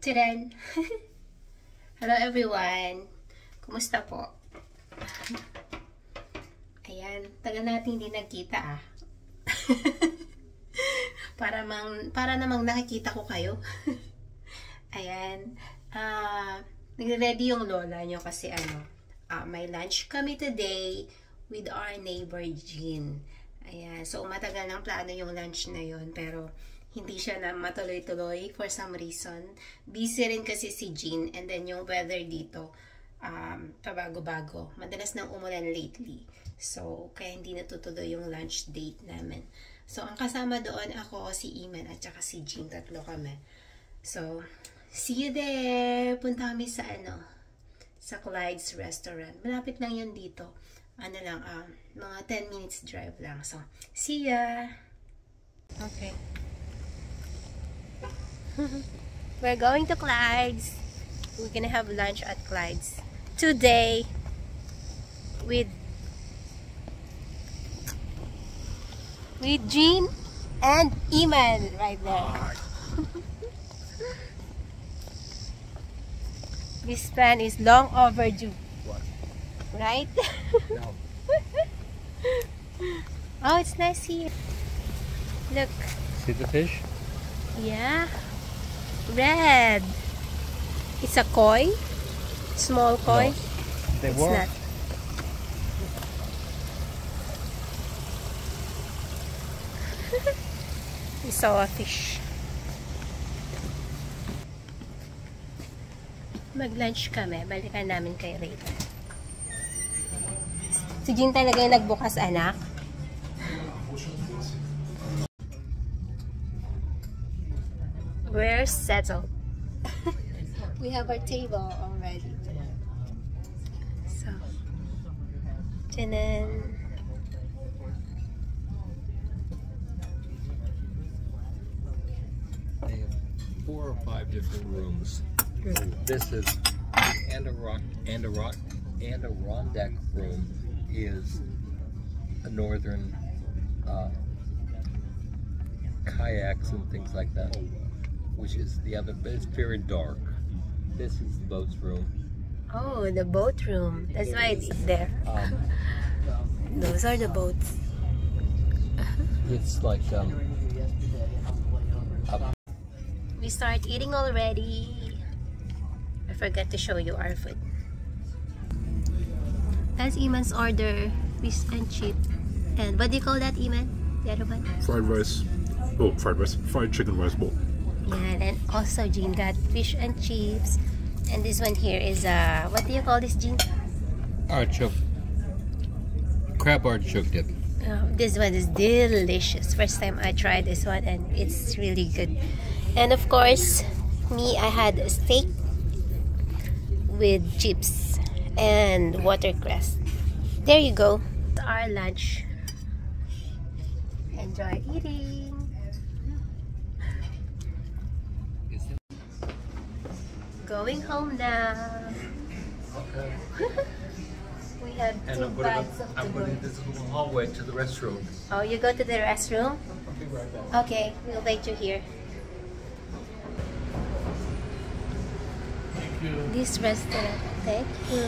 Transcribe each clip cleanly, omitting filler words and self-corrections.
Tiren! Hello everyone! Kumusta po? Ayan, tagal natin hindi nagkita para namang nakikita ko kayo. Ayan, nagre-ready yung lola nyo kasi may lunch kami today with our neighbor Jean. Ayan, so matagal ng plano yung lunch na yun, pero hindi siya na matuloy-tuloy for some reason. Busy rin kasi si Jean, and then yung weather dito, pabago-bago. Madalas nang umulan lately. So, kaya hindi natutuloy yung lunch date namin. So, ang kasama doon ako, si Iman, at saka si Jean. Tatlo kami. So, see you there! Punta kami sa sa Clyde's Restaurant. Malapit lang yun dito. Mga 10 minutes drive lang. So, see ya! Okay. We're going to Clyde's. We're gonna have lunch at Clyde's today with Jean and Iman right there. This plan is long overdue. What? Right? No. Oh, it's nice here. Look. See the fish? Yeah. Red. It's a koi? Small koi? No. They It's were. not. We saw a fish. Mag-lunch kami. Balikan namin kayo later. Si Jean talaga yung nagbukas, anak. We're settled. We have our table already. So, tanan. They have 4 or 5 different rooms. This is the Adirondack room is a northern kayaks and things like that, which is the other, but it's very dark. This is the boat's room. Oh, the boat room. That's why it's there. Those are the boats. It's like We start eating already. I forgot to show you our food. That's Iman's order, fish and chip. And what do you call that, Iman? The other one? Fried rice. Oh, fried rice. Fried chicken rice bowl. Yeah, and also Jean got fish and chips. And this one here is what do you call this, Jean? artichoke, crab artichoke dip. This one is delicious. First time I tried this one, and it's really good. And of course, I had a steak with chips and watercress. There you go. Our lunch. Enjoy eating. Going home now. Okay. We have And 2 bags of I'm going to in this little hallway to the restroom. Oh, you go to the restroom? I'll be right back. Okay, we'll wait you here. Thank you. This restaurant. Thank you.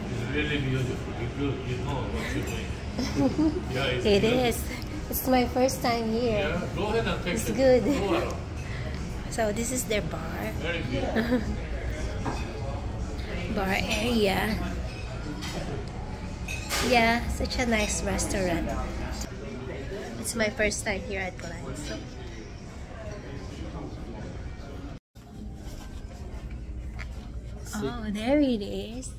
It's really beautiful. You know what you're doing. Yeah, it's It beautiful. is. It's my first time here. Yeah, go ahead and take It's the good. Go around. So this is their bar. Very good. Bar area. Yeah, such a nice restaurant. It's my first time here at Clyde. So. Oh, there it is.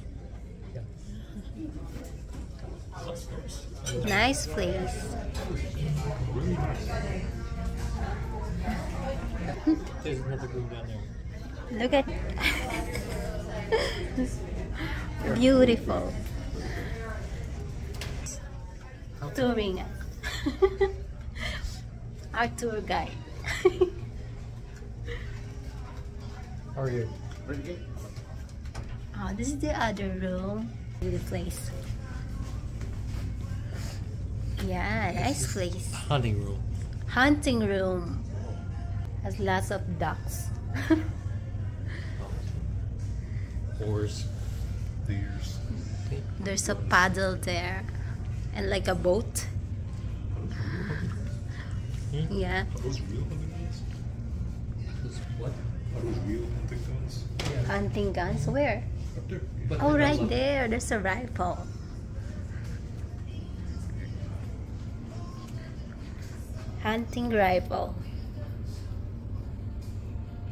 Nice place. There's another room down there. Look at beautiful. Touring us. Our tour guide. How are you? Oh, this is the other room. The place. Yeah, nice place. Hunting room. Hunting room. Has lots of ducks. Oars. These. There's a paddle there. And like a boat. Yeah. Are those real hunting guns? What? Are those real hunting guns? Hunting guns? Where? Up there. Oh, right there. There's a rifle. Hunting rifle.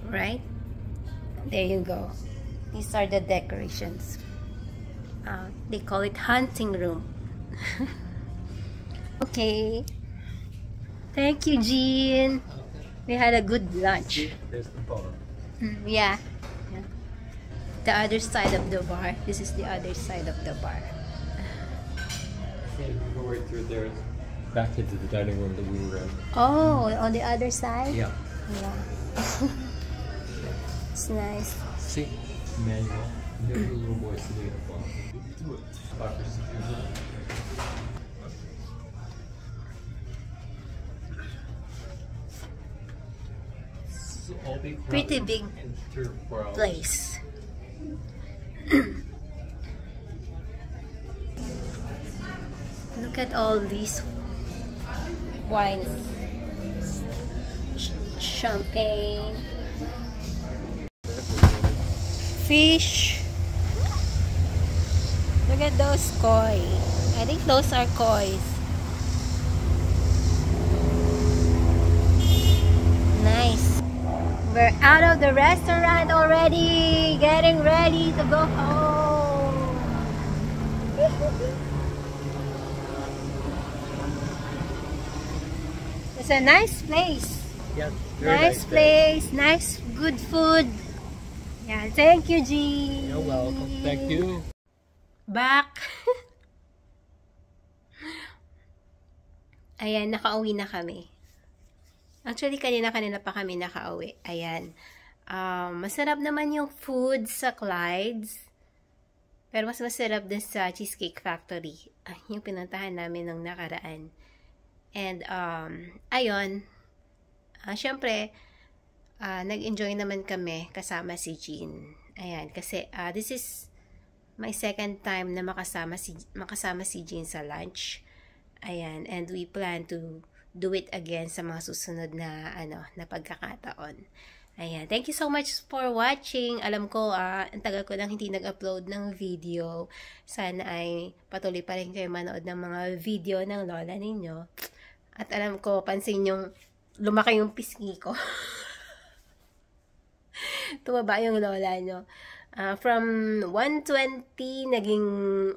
Right? There you go. These are the decorations. They call it hunting room. Okay. Thank you, Jean. We had a good lunch. There's the bar. Yeah. The other side of the bar. This is the other side of the bar. Yeah, you go right through there, back into the dining room that we were in. Oh, on the other side? Yeah. Yeah. It's nice. See, manual. There's a little boy sitting at the bar. Do it. Pretty big place. Look at all these wines. Champagne. Fish. Look at those koi. I think those are kois. Nice. We're out of the restaurant already. Getting ready to go home. It's a nice place. Yeah, Nice place. Nice, good food. Yeah, thank you, G. You're welcome. Thank you. Back. Ayan, nakauwi na kami. Actually, kanina pa kami nakauwi. Ayan. Masarap naman yung food sa Clyde's. Pero mas masarap din sa Cheesecake Factory. Yung pinuntahan namin nung nakaraan. And, ayun. Syempre, nag-enjoy naman kami kasama si Jean. Ayan, kasi this is my second time na makasama si Jean sa lunch. Ayan, and we plan to do it again sa mga susunod na na pagkakataon. Ayan, thank you so much for watching. Alam ko, ang tagal ko nang hindi nag-upload ng video. Sana ay patuloy pa rin kayo manood ng mga video ng lola ninyo. At alam ko, pansin yung lumaki yung pisngi ko. Tumaba yung lola nyo. From 120, naging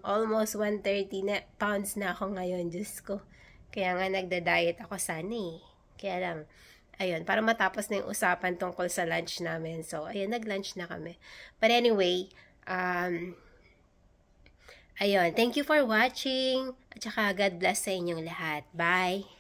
almost 130 pounds na ako ngayon. Diyos ko. Kaya nga nagda-diet ako sana eh. Kaya lang, ayun, para matapos na yung usapan tungkol sa lunch namin. So, ayun, nag-lunch na kami. But anyway, ayun, thank you for watching. At saka, God bless sa inyong lahat. Bye!